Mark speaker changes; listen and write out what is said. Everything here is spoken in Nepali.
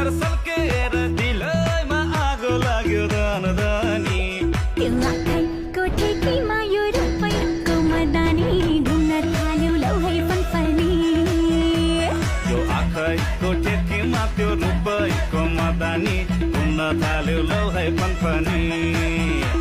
Speaker 1: मोटर सल्केर दिलैमा आगो लाग्यो धनी
Speaker 2: त्यो आँखाको ठेकीमा यो रुपैयाँको मदानी घुम्न थाल्यो लौ है फनफनी
Speaker 1: यो आँखैको ठेकीमा त्यो रुपैयाँको मदानी घुम्न थाल्यो लौ है फनफनी